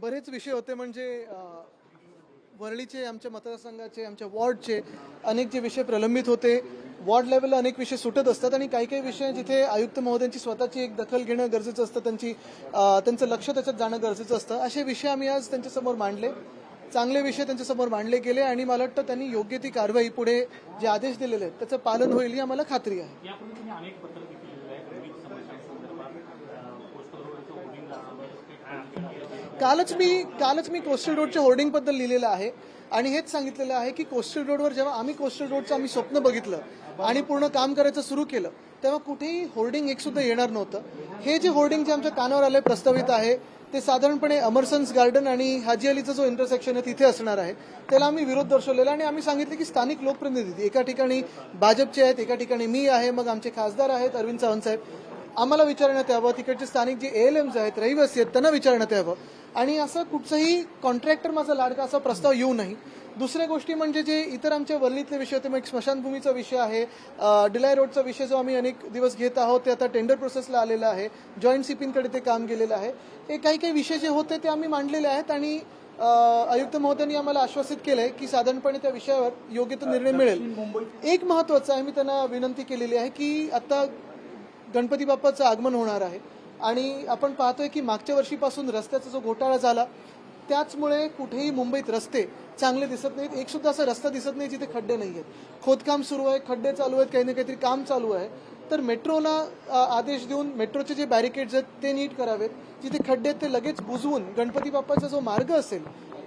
बरेच विषय होते म्हणजे वरळीचे आमच्या मतदारसंघाचे आमच्या वॉर्डचे अनेक जे विषय प्रलंबित होते. वॉर्ड लेवलला अनेक विषय सुटत असतात आणि काही काही विषय जिथे आयुक्त महोदयांची स्वतःची एक दखल घेणं गरजेचं असतं, त्यांचं लक्ष त्याच्यात जाणं गरजेचं असतं. असे विषय आम्ही आज त्यांच्यासमोर मांडले. चांगले विषय त्यांच्यासमोर मांडले गेले आणि मला वाटतं त्यांनी योग्य ती कारवाई पुढे जे आदेश दिलेले आहेत त्याचं पालन होईल ही आम्हाला खात्री आहे. कालच मी कोस्टल रोडच्या होर्डिंगबद्दल लिहिलेलं आहे आणि हेच सांगितलेलं आहे की कोस्टल रोडवर जेव्हा आम्ही कोस्टल रोडचं स्वप्न बघितलं आणि पूर्ण काम करायचं सुरू केलं तेव्हा कुठेही होर्डिंग एक सुद्धा येणार नव्हतं. हे जे होर्डिंग जे आमच्या कानावर आलंय प्रस्तावित आहे ते साधारणपणे अमरसन्स गार्डन आणि हाजी अलीचा जो इंटरसेक्शन आहे तिथे असणार आहे. त्याला आम्ही विरोध दर्शवलेला आणि आम्ही सांगितले की स्थानिक लोकप्रतिनिधी एका ठिकाणी भाजपचे आहेत, एका ठिकाणी मी आहे, मग आमचे खासदार आहेत अरविंद सावंत साहेब, आम्हाला विचारण्यात यावं. तिकडचे स्थानिक जे ALMs आहेत, रहिवासी आहेत, त्यांना विचारण्यात यावं आणि असं कुठचंही कॉन्ट्रॅक्टर माझा लाडका असा प्रस्ताव येऊ नाही. दुसऱ्या गोष्टी म्हणजे जे इतर आमच्या वरळीतले विषय होते, मग एक स्मशानभूमीचा विषय आहे, डिलाय रोडचा विषय जो आम्ही अनेक दिवस घेत आहोत ते आता टेंडर प्रोसेसला आलेलं आहे, जॉईंट CPंकडे ते काम गेलेलं आहे. हे काही विषय जे होते ते आम्ही मांडलेले आहेत आणि आयुक्त महोदयांनी आम्हाला आश्वासित केलंय की साधारणपणे त्या विषयावर योग्य तो निर्णय मिळेल. एक महत्वाचं आहे, मी त्यांना विनंती केलेली आहे की आता गणपती बाप्पाचं आगमन होणार आहे आणि आपण पाहतोय की मागच्या वर्षीपासून रस्त्याचा जो घोटाळा झाला त्याचमुळे कुठेही मुंबईत रस्ते चांगले दिसत नाहीत. एक सुद्धा असा रस्ता दिसत नाही जिथे खड्डे नाही आहेत. खोदकाम सुरू आहे, खड्डे चालू आहेत, काही ना काहीतरी काम चालू आहे. तर मेट्रोला आदेश देऊन मेट्रोचे जे बॅरिकेड्स आहेत ते नीट करावेत. जिथे खड्डे आहेत ते लगेच बुजवून गणपती बाप्पाचा जो मार्ग असेल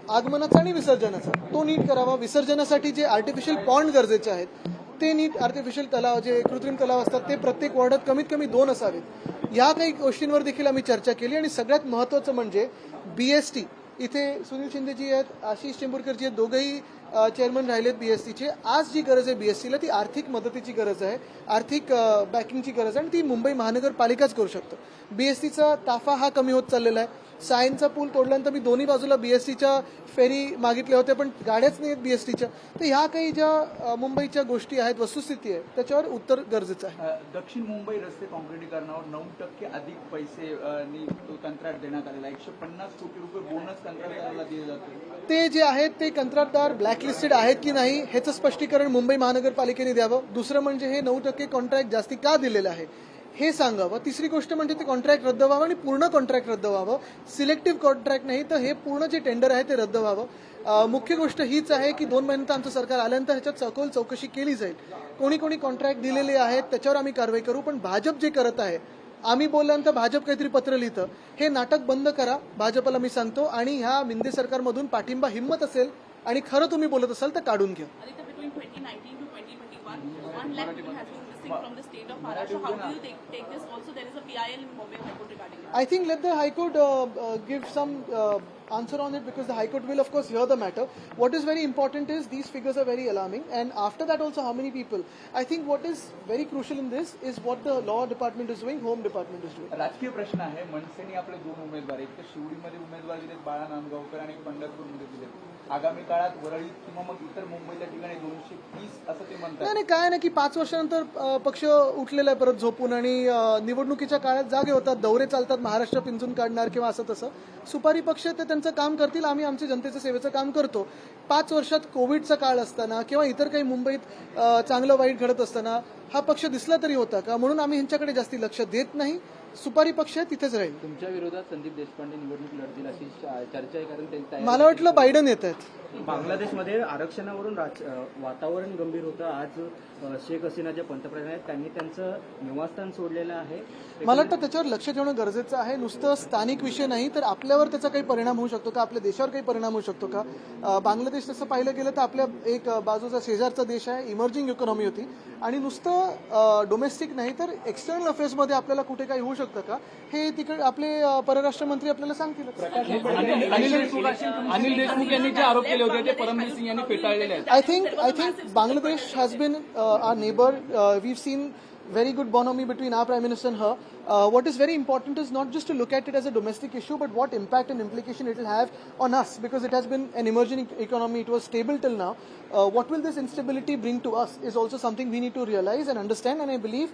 आगमनाचा आणि विसर्जनाचा तो नीट करावा. विसर्जनासाठी जे आर्टिफिशियल पॉन्ड गरजेचे आहेत ते नीट, आर्टिफिशियल तलाव जे कृत्रिम तलाव असतात ते प्रत्येक वॉर्डात कमीत कमी 2 असावेत. या काही गोष्टींवर देखील आम्ही चर्चा केली आणि सगळ्यात महत्वाचं म्हणजे BST इथे सुनील शिंदेजी आहेत, आशिष चेंबूरकर जी आहेत, दोघंही चेअरमन राहिलेत BSTचे. आज जी गरज आहे BSTला ती आर्थिक मदतीची गरज आहे, आर्थिक बॅकिंगची गरज आहे आणि ती मुंबई महानगरपालिकाच करू शकतो. BSTचा ताफा हा कमी होत चाललेला आहे. सायनचा पूल तोडल्यानंतर मी दोन्ही बाजूला BSTच्या फेरी मागितल्या होत्या पण गाड्याच नाहीत BSTच्या. तर ह्या काही ज्या मुंबईच्या गोष्टी आहेत, वस्तुस्थिती आहे, त्याच्यावर उत्तर गरजेचं आहे. दक्षिण मुंबई रस्ते काँक्रिटीकरणावर 9% अधिक पैसे कंत्राट देण्यात आलेला, 150 कोटी रुपये बोनस कंत्राटदाराला दिले जाते. ते जे आहेत ते कंत्राटदार ब्लॅकलिस्टेड आहेत की नाही ह्याचं स्पष्टीकरण मुंबई महानगरपालिकेने द्यावं. दुसरं म्हणजे हे 9% कॉन्ट्रॅक्ट जास्ती का दिलेलं आहे हे सांगावं. तिसरी गोष्ट म्हणजे ते कॉन्ट्रॅक्ट रद्द व्हावं आणि पूर्ण कॉन्ट्रॅक्ट रद्द व्हावं. सिलेक्टिव्ह कॉन्ट्रॅक्ट नाही तर हे पूर्ण जे टेंडर आहे ते रद्द व्हावं. मुख्य गोष्ट हीच आहे की 2 महिन्यानंतर आमचं सरकार आल्यानंतर ह्याच्यात सखोल चौकशी केली जाईल. कोणी कॉन्ट्रॅक्ट दिलेले आहेत त्याच्यावर आम्ही कारवाई करू. पण भाजप जे करत आहे, आम्ही बोलल्यानंतर भाजप काहीतरी पत्र लिहितं, हे नाटक बंद करा भाजपला मी सांगतो. आणि ह्या मिंदे सरकारमधून पाठिंबा हिंमत असेल आणि खरं तुम्ही बोलत असाल तर काढून घ्या. From the state of Maharashtra, how do you take this? Also, there is a PIL in Bombay High Court regarding it. I think let the High Court give some answer on it because the High Court will of course hear the matter. What is very important is these figures are very alarming and after that also how many people. I think what is very crucial in this is what the law department is doing, home department is doing. राजकीय प्रश्न आहे. मनसेने आपले 2 उमेदवार, एक तर शिवडीमध्ये उमेदवार दिलेत बाळा नांदगावकर आणि पंढरपूरमध्ये दिलेत. आगामी काळात वरळी किंवा मग इतर मुंबईच्या ठिकाणी 230 असं ते म्हणतात. नाही काय नाही की 5 वर्षानंतर पक्ष उठलेला आहे परत झोपून आणि निवडणुकीच्या काळात जागे होतात, दौरे चालतात, महाराष्ट्र पिंजून काढणार किंवा असं तसं. सुपारी पक्ष ते त्यांचं काम करतील, आम्ही आमच्या जनतेचं सेवेचं काम करतो. 5 वर्षात कोविडचा काळ असताना किंवा इतर काही मुंबईत चांगलं वाईट घडत असताना हा पक्ष दिसला तरी होता का, म्हणून आम्ही ह्यांच्याकडे जास्ती लक्ष देत नाही. सुपारी पक्ष तिथेच राहील. तुमच्या विरोधात संदीप देशपांडे निवडणूक लढतील अशी चर्चा आहे, कारण मला वाटलं बायडन येत आहेत. बांगलादेशमध्ये आरक्षणावरून वातावरण गंभीर होतं. आज शेख हसीना पंतप्रधान आहेत, त्यांनी त्यांचं निवासस्थान सोडलेलं आहे. मला वाटतं त्याच्यावर लक्ष ठेवणं गरजेचं आहे. नुसतं स्थानिक विषय नाही तर आपल्यावर त्याचा काही परिणाम होऊ शकतो का, आपल्या देशावर काही परिणाम होऊ शकतो का. बांगलादेश तसं पाहिलं गेलं तर आपल्या एक बाजूचा शेजारचा देश आहे, इमर्जिंग इकॉनॉमी होती आणि नुसतं डोमेस्टिक नाही तर एक्सटर्नल अफेअर्समध्ये आपल्याला कुठे काही होऊ शकतं का हे तिकडे आपले परराष्ट्र मंत्री आपल्याला सांगतील. अनिल देशमुख यांनी जे आरोप केले होते ते परमबीर सिंग यांनी फेटाळलेले आहेत. I think Bangladesh has been our neighbor. We've seen very good bonhomie between our Prime Minister and her. what is very important is not just to look at it as a domestic issue, but what impact and implication it will have on us, because it has been an emerging economy. It was stable till now. What will this instability bring to us is also something we need to realize and understand. And I believe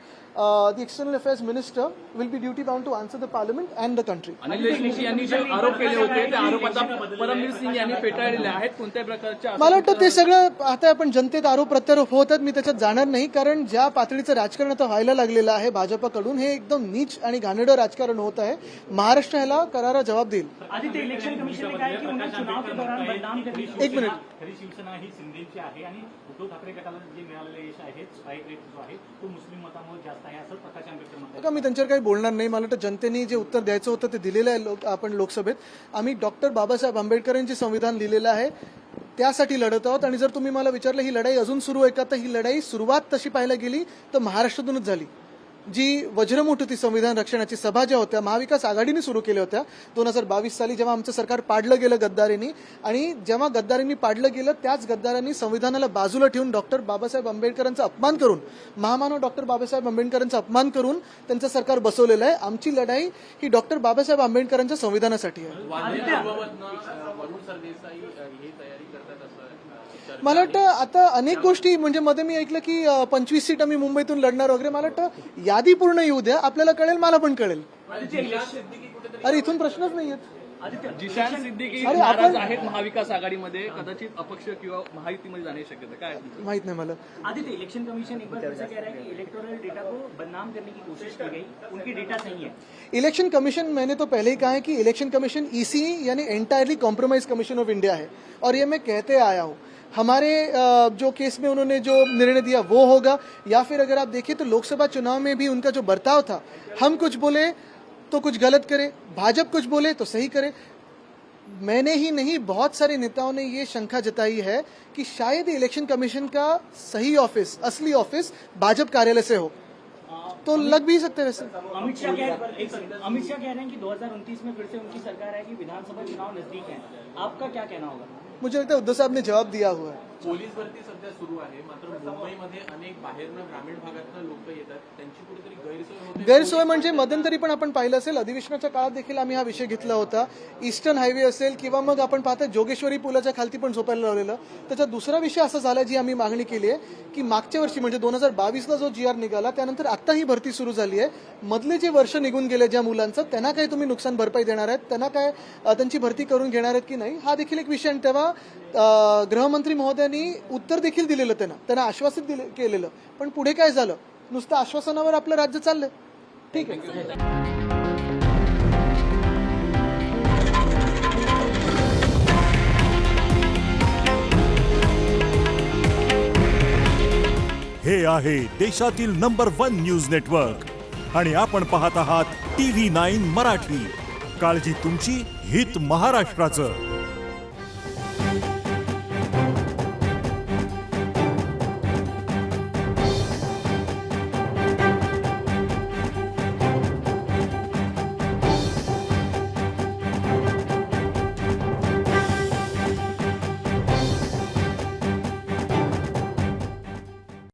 the External Affairs Minister will be duty bound to answer the Parliament and the country. Anil Deshmukh यांनी जे आरोप केले होते त्या आरोप आता परमवीर सिंग यांनी फेटाळलेले आहेत. कोणत्या प्रकारच्या मला वाटतं ते सगळं आता आपण जनतेत आरोप प्रत्यारोप होतात, मी त्याच्यात जाणार नाही, कारण ज्या पातळीचं राजकारण आता व्हायला लागलेलं आहे भाजपकडून, हे एकदम नीच आणि घाणेरडं राजकारण होत आहे. महाराष्ट्र ह्याला करारा जवाब देईल. आदित्य, इलेक्शन कमीशन ने कहा है कि उन्हें चुनाव के दौरान बदनाम करने की एक मिनिट. खरी शिवसेना ही शिंदेची आहे आणि उद्धव ठाकरे गटाला जे मिळालेलं यश आहे, स्ट्राईक रेट जो आहे तो मुस्लिम मतामुळे जास्त आहे असं प्रकाश आंबेडकर म्हणतात. बघा, मी त्यांच्यावर काही बोलणार नाही. मला वाटतं जनतेने जे उत्तर द्यायचं होतं ते दिलेलं आहे आपण लोकसभेत. आम्ही डॉक्टर बाबासाहेब आंबेडकरांचे संविधान लिहिलेलं आहे, त्यासाठी लढत आहोत. आणि जर तुम्ही मला विचारलं ही लढाई अजून सुरू आहे का, तर ही लढाई सुरुवात तशी पाहायला गेली तर महाराष्ट्रातूनच झाली. जी वज्रमूठ होती संविधान रक्षणाची सभा ज्या होत्या महाविकास आघाडीने सुरू केल्या होत्या 2022 साली, जेव्हा आमचं सरकार पाडलं गेलं गद्दारींनी, आणि जेव्हा गद्दारींनी पाडलं गेलं त्याच गद्दारांनी संविधानाला बाजूला ठेवून डॉक्टर बाबासाहेब आंबेडकरांचा अपमान करून, महामानव डॉक्टर बाबासाहेब आंबेडकरांचा अपमान करून त्यांचं सरकार बसवलेलं आहे. आमची लढाई ही डॉक्टर बाबासाहेब आंबेडकरांच्या संविधानासाठी आहे. मला वाटतं आता अनेक गोष्टी, म्हणजे मध्ये मी ऐकलं की 25 सीट आम्ही मुंबईतून लढणार वगैरे. मला वाटतं यादी पूर्ण येऊ द्या, आपल्याला कळेल, मला पण कळेल. अरे इथून प्रश्नच नाही येत. जिशान सिद्दीकी अरे नाराज आपण- आहेत महाविकास आघाडीमध्ये, कदाचित अपक्ष किंवा महायुतीमध्ये जाण्याची शक्यता काय आहे? माहित नाही मला. आदित्य, इलेक्शन कमीशन एक बार फिर से कह रहा है कि इलेक्टोरल डेटा को बदनाम करने की कोशिश की गई, उनकी डेटा सही है. इलेक्शन कमीशन, मैंने तो पहले ही कहा है कि इलेक्शन कमीशन ईसीई यानी entirely compromise commission of India है, और ये मैं कहते आया हूँ. हमारे जो केस में उन्होंने जो निर्णय दिया वो होगा, या फिर अगर आप देखिए तो लोकसभा चुनाव में भी उनका जो बर्ताव था, हम कुछ बोले तो कुछ गलत करे, भाजपा कुछ बोले तो सही करे. मैंने ही नहीं, बहुत सारे नेताओं ने ये शंका जताई है कि शायद इलेक्शन कमीशन का सही ऑफिस, असली ऑफिस भाजपा कार्यालय से हो, तो लग भी सकते वैसे. अमित शाह कह रहे हैं कि 2029 में फिर से उनकी सरकार है कि विधानसभा चुनाव नजदीक है. आपका क्या कहना होगा? मुझे लगता है उद्धव साहब ने जवाब दिया हुआ है. पोलीस भरती सध्या सुरू आहे, मात्र मुंबईमध्ये अनेक बाहेरनं ग्रामीण भागातनं लोक येतात, त्यांची कुठेतरी गैरसोय होते. गैरसोय म्हणजे मध्यंतरी पण आपण पाहिलं असेल, अधिवेशनाच्या काळात देखील आम्ही हा विषय घेतला होता. ईस्टर्न हायवे असेल किंवा मग आपण पाहता जोगेश्वरी पुलाच्या खालती पण झोपायला लावलेलं. त्याचा दुसरा विषय असा झाला, जी आम्ही मागणी केली आहे की मागच्या वर्षी म्हणजे 2022ला जो GR निघाला त्यानंतर आता ही भरती सुरू झाली आहे, मधले जे वर्ष निघून गेले ज्या मुलांचं, त्यांना काय तुम्ही नुकसान भरपाई देणार आहेत, त्यांना काय त्यांची भरती करून घेणार आहेत की नाही, हा देखील एक विषय. आणि तेव्हा गृहमंत्री महोदयांनी उत्तर देखील दिलेलं, त्यांना आश्वासित केलेलं, पण पुढे काय झालं, नुसतं आश्वासनावर आपलं राज्य चाललंय. ठीक आहे. हे आहे देशातील नंबर 1 न्यूज नेटवर्क आणि आपण पाहत आहात TV9 मराठी. काळजी तुमची, हित महाराष्ट्राचं.